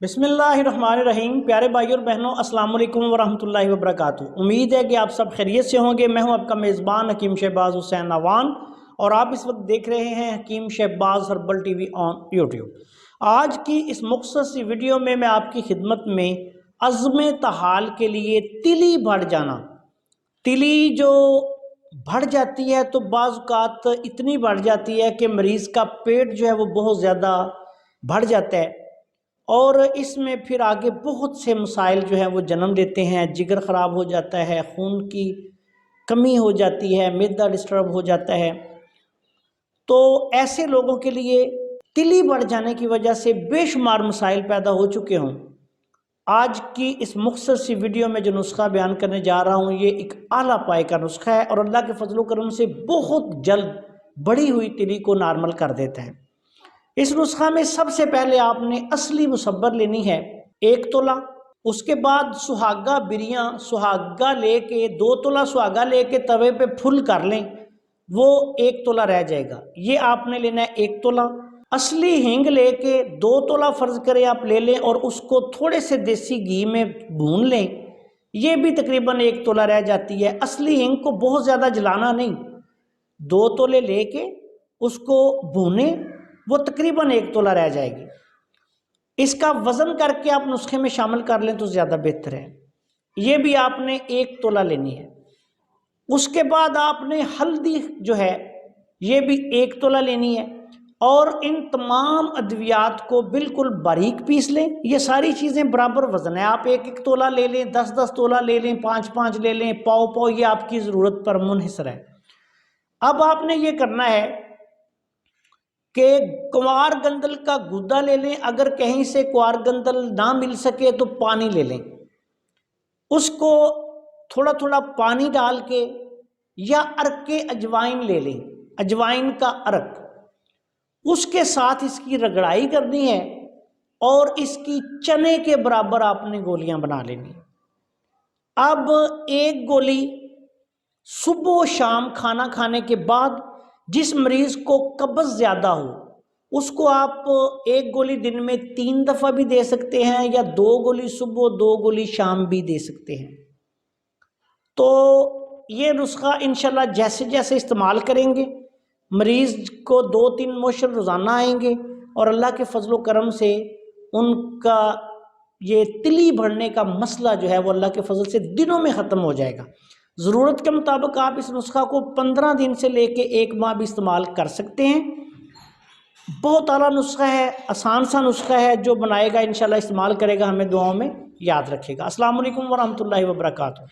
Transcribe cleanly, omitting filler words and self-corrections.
बिस्मिल्लाहिर्रहमानिर्रहीम। प्यारे भाई और बहनों, अस्सलाम वालेकुम वरहमतुल्लाहि वबरकातुहू। उम्मीद है कि आप सब खैरियत से होंगे। मैं हूं आपका मेज़बान हकीम शहबाज हुसैन अवान और आप इस वक्त देख रहे हैं Hakeem Shahbaz herbal TV on YouTube. आज की इस मुख्तसर सी वीडियो में मैं आपकी खिदमत में अज़्म तहाल के लिए तिली बढ़ जाना, तिली जो बढ़ जाती है तो बाज़ औक़ात इतनी बढ़ जाती है कि मरीज़ का पेट जो है वो बहुत ज़्यादा बढ़ जाता है और इसमें फिर आगे बहुत से मसाइल जो है वो जन्म देते हैं। जिगर ख़राब हो जाता है, खून की कमी हो जाती है, मैदा डिस्टर्ब हो जाता है। तो ऐसे लोगों के लिए तिली बढ़ जाने की वजह से बेशुमार मसाइल पैदा हो चुके हों। आज की इस मुख्तसर सी वीडियो में जो नुस्खा बयान करने जा रहा हूँ ये एक आला पाए का नुस्खा है और अल्लाह के फजल करम से बहुत जल्द बढ़ी हुई तिली को नॉर्मल कर देता है। इस नुस्खा में सबसे पहले आपने असली मुसब्बर लेनी है 1 तोला। उसके बाद सुहागा बिरियां सुहागा लेके 2 तोला सुहागा लेके तवे पे फुल कर लें, वो 1 तोला रह जाएगा। ये आपने लेना है 1 तोला। असली हींग लेके 2 तोला फर्ज करें आप ले लें और उसको थोड़े से देसी घी में भून लें, ये भी तकरीबन 1 तोला रह जाती है। असली हींग को बहुत ज़्यादा जलाना नहीं, 2 तोले लेके उसको भूने, वो तकरीबन 1 तोला रह जाएगी। इसका वज़न करके आप नुस्खे में शामिल कर लें तो ज़्यादा बेहतर है। ये भी आपने 1 तोला लेनी है। उसके बाद आपने हल्दी जो है ये भी 1 तोला लेनी है और इन तमाम अद्वियात को बिल्कुल बारीक पीस लें। ये सारी चीज़ें बराबर वज़न है, आप 1-1 तोला ले लें, 10-10 तोला ले लें, 5-5 ले लें, पाव-पाव, ये आपकी ज़रूरत पर मुनहसर है। अब आपने ये करना है कि कुंवार गंदल का गुदा ले लें। अगर कहीं से कुंवार गंदल ना मिल सके तो पानी ले लें, उसको थोड़ा थोड़ा पानी डाल के या अर्क अजवाइन ले लें, अजवाइन का अर्क, उसके साथ इसकी रगड़ाई करनी है और इसकी चने के बराबर आपने गोलियां बना लेनी। अब एक गोली सुबह शाम खाना खाने के बाद, जिस मरीज को कब्ज़ ज़्यादा हो उसको आप एक गोली दिन में 3 दफ़ा भी दे सकते हैं या 2 गोली सुबह 2 गोली शाम भी दे सकते हैं। तो ये नुस्खा इंशाल्लाह जैसे जैसे इस्तेमाल करेंगे मरीज़ को 2-3 मोशन रोज़ाना आएंगे और अल्लाह के फजल करम से उनका ये तिली बढ़ने का मसला जो है वो अल्लाह के फजल से दिनों में ख़त्म हो जाएगा। ज़रूरत के मुताबिक आप इस नुस्खा को 15 दिन से लेके 1 माह भी इस्तेमाल कर सकते हैं। बहुत आला नुस्खा है, आसान सा नुस्खा है। जो बनाएगा इंशाल्लाह इस्तेमाल करेगा हमें दुआओं में याद रखेगा। अस्सलाम वालेकुम वरहमतुल्लाहि वबरकातुहू।